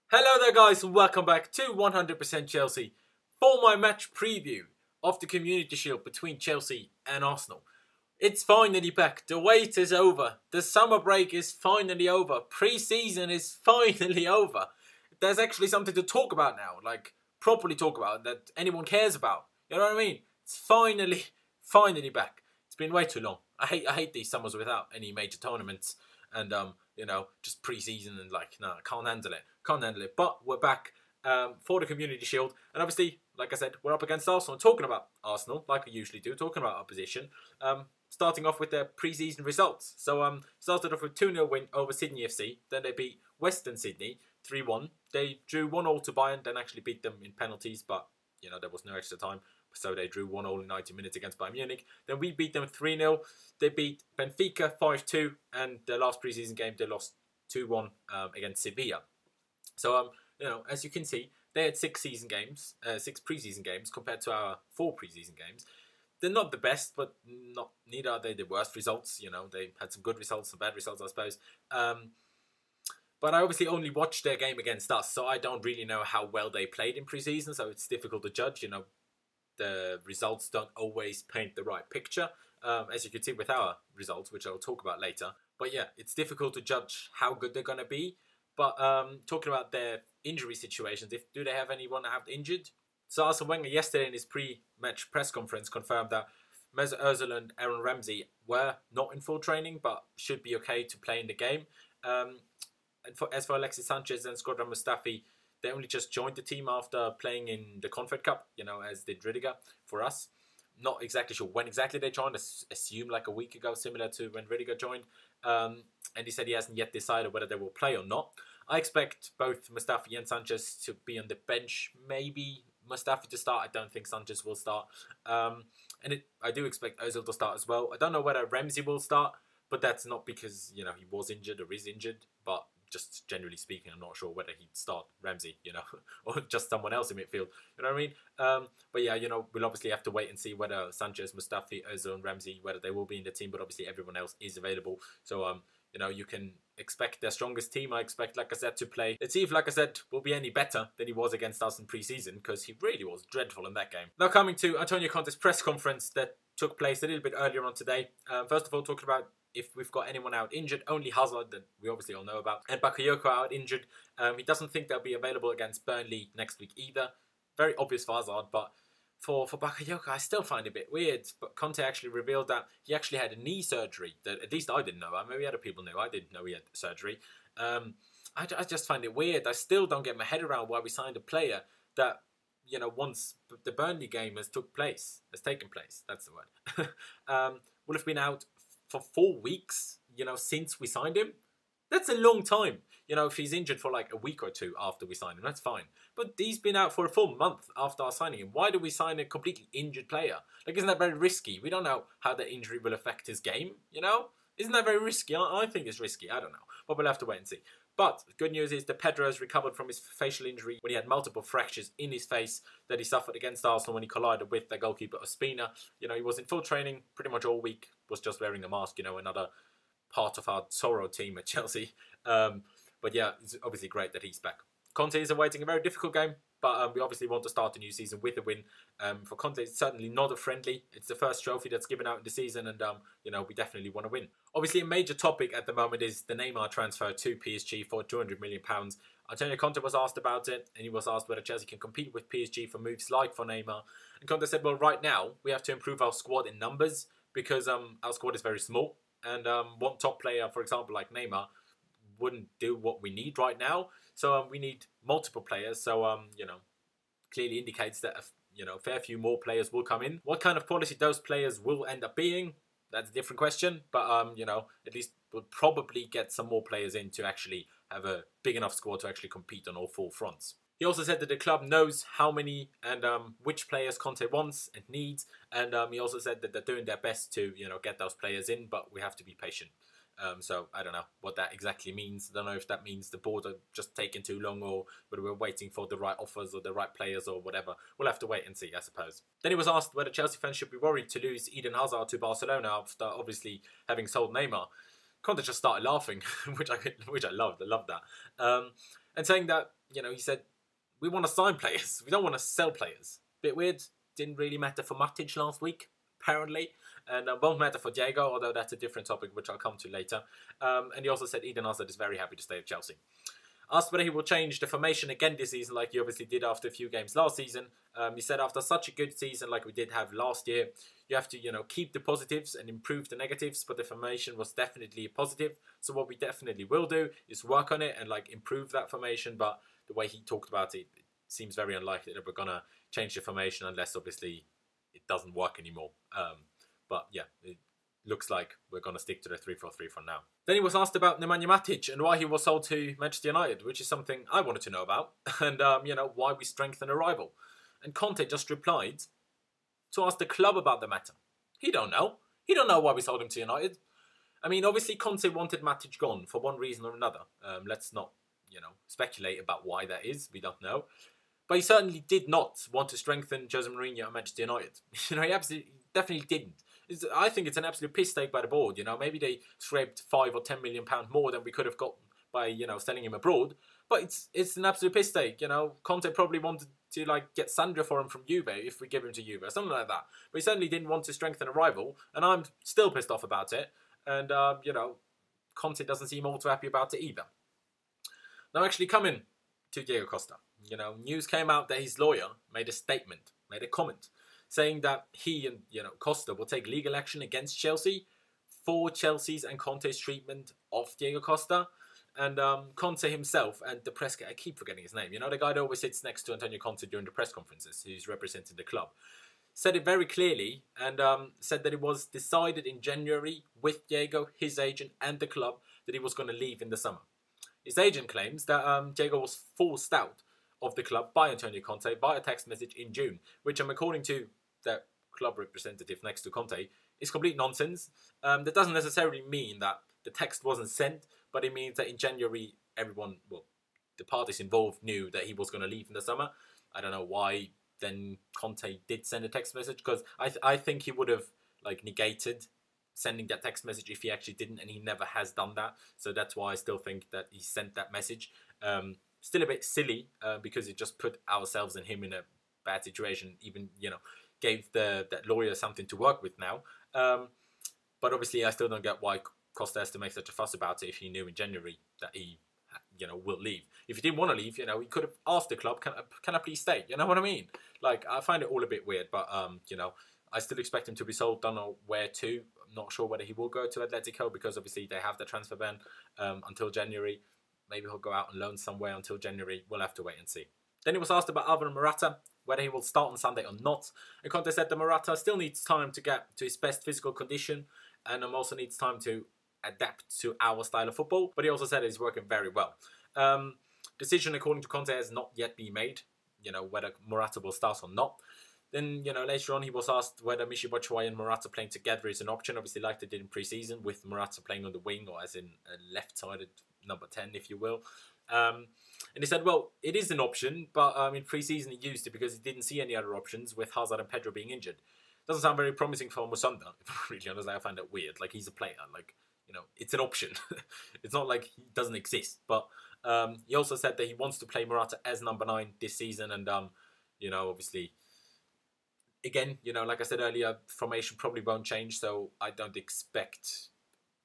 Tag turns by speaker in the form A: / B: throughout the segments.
A: Hello there guys and welcome back to 100% Chelsea for my match preview of the Community Shield between Chelsea and Arsenal. It's finally back, the wait is over, the summer break is finally over, pre-season is finally over. There's actually something to talk about now, like properly talk about, that anyone cares about, you know what I mean? It's finally back. It's been way too long. I hate these summers without any major tournaments and just pre-season and no, I can't handle it. But we're back for the Community Shield, and obviously, like I said, we're up against Arsenal. I'm talking about Arsenal, like I usually do, talking about opposition. Starting off with their pre-season results. So started off with 2-0 win over Sydney FC. Then they beat Western Sydney 3-1. They drew 1-1 to Bayern, then actually beat them in penalties, but there was no extra time. So they drew 1-1 in 90 minutes against Bayern Munich. Then we beat them 3-0. They beat Benfica 5-2. And their last preseason game, they lost 2-1 against Sevilla. So, as you can see, they had six preseason games compared to our 4 preseason games. They're not the best, but neither are they the worst results. They had some good results, some bad results, I suppose. But I obviously only watched their game against us, so I don't really know how well they played in preseason, so it's difficult to judge. The results don't always paint the right picture, as you can see with our results, which I'll talk about later. But yeah, it's difficult to judge how good they're going to be. But talking about their injury situations, do they have anyone out injured? So Arsene Wenger yesterday in his pre-match press conference confirmed that Mesut Ozil and Aaron Ramsey were not in full training, but should be okay to play in the game. As for Alexis Sanchez and Shkodran Mustafi, they only just joined the team after playing in the Confed Cup, as did Rudiger for us. Not exactly sure when exactly they joined. Assume like a week ago, similar to when Rudiger joined. And he said he hasn't yet decided whether they will play or not. I expect both Mustafi and Sanchez to be on the bench. Maybe Mustafi to start. I don't think Sanchez will start. I do expect Ozil to start as well. I don't know whether Ramsey will start, but that's not because, he was injured or is injured, but just generally speaking, I'm not sure whether he'd start Ramsey, or just someone else in midfield. You know what I mean? But yeah, we'll obviously have to wait and see whether Sanchez, Mustafi, Ozil and Ramsey, whether they will be in the team, but obviously everyone else is available. So, you can expect their strongest team. I expect Lacazette to play. Let's see if Lacazette will be any better than he was against us in pre-season, because he really was dreadful in that game. Now coming to Antonio Conte's press conference that took place a little bit earlier on today. First of all, talking about if we've got anyone out injured, only Hazard, that we obviously all know about, and Bakayoko out injured. He doesn't think they'll be available against Burnley next week either. Very obvious for Hazard, but for Bakayoko, I still find it a bit weird. But Conte actually revealed that he actually had a knee surgery that at least I didn't know about. Maybe other people knew. I didn't know he had surgery. I just find it weird. I still don't get my head around why we signed a player that, once the Burnley game has taken place, that's the word, will have been out for 4 weeks, since we signed him. That's a long time. If he's injured for like a week or two after we signed him, that's fine. But he's been out for a full month after our signing him. Why do we sign a completely injured player? Isn't that very risky? We don't know how the injury will affect his game, Isn't that very risky? I think it's risky. I don't know. But we'll have to wait and see. But good news is that Pedro has recovered from his facial injury when he had multiple fractures in his face that he suffered against Arsenal when he collided with the goalkeeper Ospina. He was in full training pretty much all week, was just wearing a mask, another part of our Zorro team at Chelsea. But yeah, it's obviously great that he's back. Conte is awaiting a very difficult game, but we obviously want to start the new season with a win. For Conte, it's certainly not a friendly. It's the first trophy that's given out in the season, and we definitely want to win. Obviously, a major topic at the moment is the Neymar transfer to PSG for £200 million. Antonio Conte was asked about it, and he was asked whether Chelsea can compete with PSG for moves like for Neymar. And Conte said, well, right now, we have to improve our squad in numbers, because our squad is very small, and one top player, for example, like Neymar, wouldn't do what we need right now. So we need multiple players. So, clearly indicates that, a fair few more players will come in. What kind of quality those players will end up being, that's a different question. But, at least we'll probably get some more players in to actually have a big enough squad to actually compete on all 4 fronts. He also said that the club knows how many and which players Conte wants and needs. And he also said that they're doing their best to, get those players in, but we have to be patient. So I don't know what that exactly means. I don't know if that means the board are just taking too long, or whether we're waiting for the right offers or the right players or whatever. We'll have to wait and see, I suppose. Then he was asked whether Chelsea fans should be worried to lose Eden Hazard to Barcelona after obviously having sold Neymar. Conte just started laughing, which I loved. I loved that. And saying that, he said, we want to sign players. We don't want to sell players. Bit weird. Didn't really matter for Matic last week, apparently. And won't matter for Diego, although that's a different topic, which I'll come to later. And he also said Eden Hazard is very happy to stay at Chelsea. Asked whether he will change the formation again this season, like he obviously did after a few games last season. He said after such a good season like we did have last year, you have to, keep the positives and improve the negatives, but the formation was definitely a positive. So what we definitely will do is work on it and improve that formation. But the way he talked about it, it seems very unlikely that we're going to change the formation unless obviously it doesn't work anymore. But yeah, it looks like we're going to stick to the 3-4-3 from now. Then he was asked about Nemanja Matic and why he was sold to Manchester United, which is something I wanted to know about, and why we strengthen a rival. And Conte just replied to ask the club about the matter. He don't know. He don't know why we sold him to United. I mean, obviously Conte wanted Matic gone for one reason or another. Let's not, speculate about why that is. We don't know. But he certainly did not want to strengthen Jose Mourinho at Manchester United. He definitely didn't. I think it's an absolute piss take by the board. Maybe they scraped £5 or £10 million more than we could have gotten by selling him abroad. But it's an absolute piss take. Conte probably wanted to get Sandro for him from Juve if we give him to Juve or something like that. But he certainly didn't want to strengthen a rival, and I'm still pissed off about it. And Conte doesn't seem all too happy about it either. Now, actually coming to Diego Costa, news came out that his lawyer made a comment, saying that he and Costa will take legal action against Chelsea for Chelsea's and Conte's treatment of Diego Costa. And Conte himself and the press guy, I keep forgetting his name, the guy that always sits next to Antonio Conte during the press conferences, who's representing the club, said it very clearly and said that it was decided in January with Diego, his agent and the club that he was going to leave in the summer. His agent claims that Diego was forced out of the club by Antonio Conte by a text message in June, which according to the club representative next to Conte, is complete nonsense. That doesn't necessarily mean that the text wasn't sent, but it means that in January, the parties involved knew that he was going to leave in the summer. I don't know why then Conte did send a text message, because I think he would have negated sending that text message if he actually didn't, and he never has done that. So that's why I still think that he sent that message. Still a bit silly because it just put ourselves and him in a bad situation. Even gave that lawyer something to work with now. But obviously, I still don't get why Costa has to make such a fuss about it if he knew in January that he will leave. If he didn't want to leave, he could have asked the club, can I please stay? You know what I mean? I find it all a bit weird, but I still expect him to be sold. Don't know where to. I'm not sure whether he will go to Atletico, because obviously they have the transfer ban until January. Maybe he'll go out on loan somewhere until January. We'll have to wait and see. Then he was asked about Alvaro Morata, whether he will start on Sunday or not. And Conte said that Morata still needs time to get to his best physical condition, and also needs time to adapt to our style of football. But he also said he's working very well. Decision, according to Conte, has not yet been made, whether Morata will start or not. Then, later on he was asked whether Batshuayi and Morata playing together is an option, obviously like they did in pre-season, with Morata playing on the wing, or as in a left-sided number 10, if you will. And he said, well, it is an option, but in pre-season he used it because he didn't see any other options, with Hazard and Pedro being injured. Doesn't sound very promising for Musonda, if I'm really honest. I find that weird. He's a player. It's an option. It's not like he doesn't exist. But he also said that he wants to play Morata as number 9 this season. And, obviously, again, like I said earlier, formation probably won't change. So I don't expect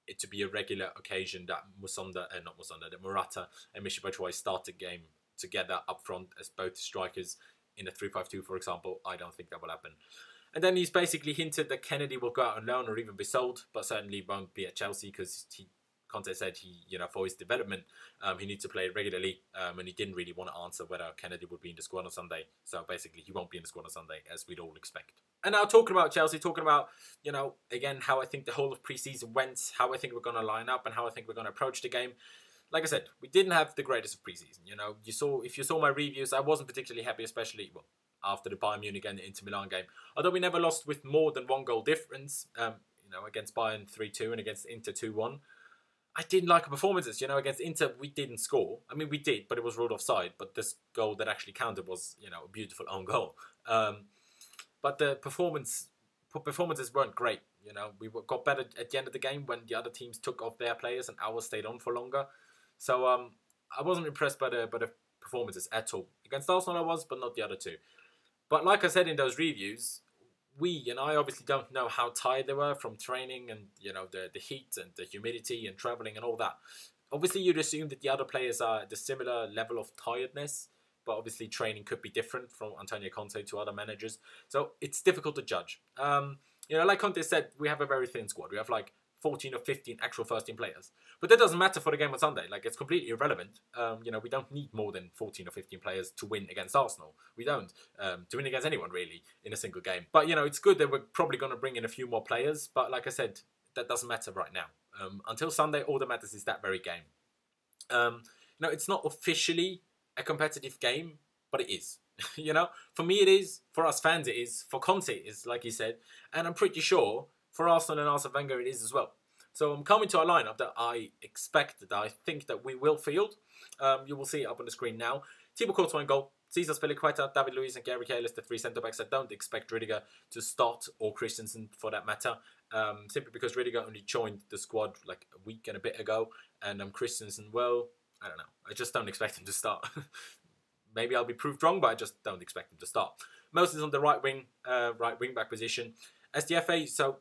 A: it to be a regular occasion that that Morata and Batshuayi start the game together up front as both strikers in a 3-5-2, for example. I don't think that will happen. And then he's basically hinted that Kennedy will go out on loan or even be sold, but certainly won't be at Chelsea, because Conte said for his development, he needs to play regularly, and he didn't really want to answer whether Kennedy would be in the squad on Sunday. So basically, he won't be in the squad on Sunday, as we'd all expect. And now talking about Chelsea, talking about, again, how I think the whole of pre-season went, how I think we're going to line up, and how I think we're going to approach the game. Like I said, we didn't have the greatest of pre-season. If you saw my reviews, I wasn't particularly happy, especially, after the Bayern Munich and the Inter Milan game. Although we never lost with more than 1 goal difference, against Bayern 3-2 and against Inter 2-1. I didn't like the performances. Against Inter, we didn't score. I mean, we did, but it was ruled offside. But this goal that actually counted was, a beautiful own goal. But the performances weren't great. You know, we got better at the end of the game when the other teams took off their players and ours stayed on for longer. So I wasn't impressed by the performances at all. Against Arsenal I was, but not the other two. But like I said in those reviews, we and I obviously don't know how tired they were from training and, you know, the heat and the humidity and travelling and all that. Obviously, you'd assume that the other players are the similar level of tiredness, but obviously training could be different from Antonio Conte to other managers. So it's difficult to judge. You know, like Conte said, we have a very thin squad. We have like 14 or 15 actual first-team players. But that doesn't matter for the game on Sunday. Like, it's completely irrelevant. You know, we don't need more than 14 or 15 players to win against Arsenal. We don't. To win against anyone, really, in a single game. But, you know, it's good that we're probably going to bring in a few more players. But like I said, that doesn't matter right now. Until Sunday, all that matters is that very game. You know, it's not officially a competitive game, but it is. You know, for me it is, for us fans it is, for Conte it is, like he said, and I'm pretty sure for Arsenal and Arsene Wenger it is as well. So I'm coming to a lineup that I expect, that I think that we will field. You will see it up on the screen now. Thibaut Courtois in goal, Cesar Spilicueta, David Luiz and Gary Cahill, the three centre-backs. I don't expect Rudiger to start, or Christensen for that matter, simply because Rudiger only joined the squad like a week and a bit ago, and Christensen, well, I don't know. I just don't expect him to start. Maybe I'll be proved wrong, but I just don't expect him to start. Moses on the right wing back position. SDFA, so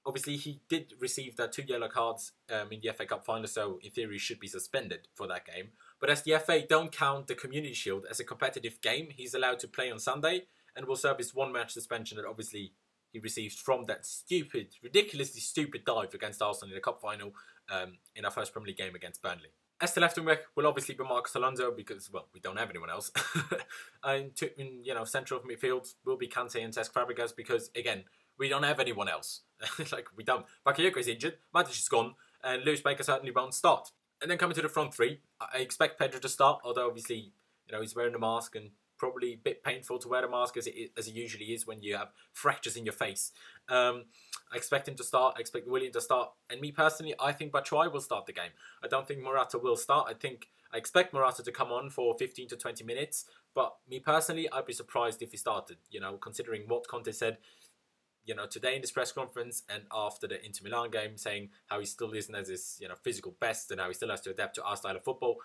A: obviously he did receive the 2 yellow cards in the FA Cup final, so in theory he should be suspended for that game. But SDFA don't count the Community Shield as a competitive game. He's allowed to play on Sunday and will serve his 1-match suspension that obviously he received from that stupid, ridiculously stupid dive against Arsenal in the Cup final in our first Premier League game against Burnley. As the left wing back will obviously be Marcos Alonso because, well, we don't have anyone else. In you know, central midfield will be Kante and Cesc Fabregas because, again, we don't have anyone else. Like, we don't. Bakayoko is injured, Matic is gone, and Lewis Baker certainly won't start. And then coming to the front three, I expect Pedro to start, although obviously, you know, he's wearing the mask and probably a bit painful to wear the mask as it usually is when you have fractures in your face. I expect him to start. I expect Willian to start. And me personally, I think Batshuayi will start the game. I don't think Morata will start. I expect Morata to come on for 15 to 20 minutes. But me personally, I'd be surprised if he started, you know, considering what Conte said, you know, today in this press conference and after the Inter Milan game, saying how he still isn't at his, you know, physical best and how he still has to adapt to our style of football.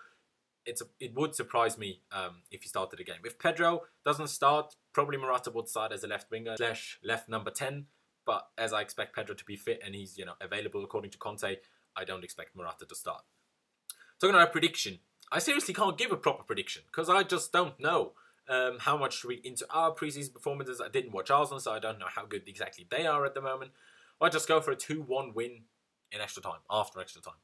A: It would surprise me if he started the game. If Pedro doesn't start, probably Morata would start as a left winger / left number 10. But as I expect Pedro to be fit and he's, you know, available according to Conte, I don't expect Morata to start. Talking about a prediction, I seriously can't give a proper prediction because I just don't know how much to read into our preseason performances. I didn't watch Arsenal, so I don't know how good exactly they are at the moment. I just go for a 2-1 win in extra time, after extra time.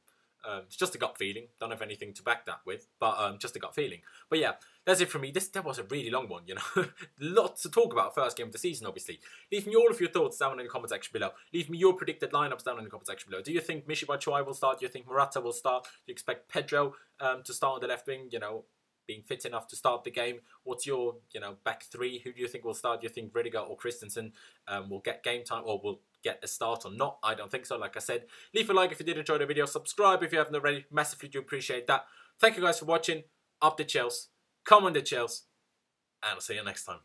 A: It's just a gut feeling. Don't have anything to back that with, but just a gut feeling. But yeah, that's it from me. That was a really long one, you know. Lots to talk about first game of the season, obviously. Leave me all of your thoughts down in the comment section below. Leave me your predicted lineups down in the comment section below. Do you think Michy Batshuayi will start? Do you think Morata will start? Do you expect Pedro to start on the left wing, you know, being fit enough to start the game? What's your, you know, back three? Who do you think will start? Do you think Rudiger or Christensen will get game time or will get a start or not? I don't think so. Like I said, leave a like if you did enjoy the video. Subscribe if you haven't already. Massively do appreciate that. Thank you guys for watching. Up the Chelsea. Come on the Chelsea. And I'll see you next time.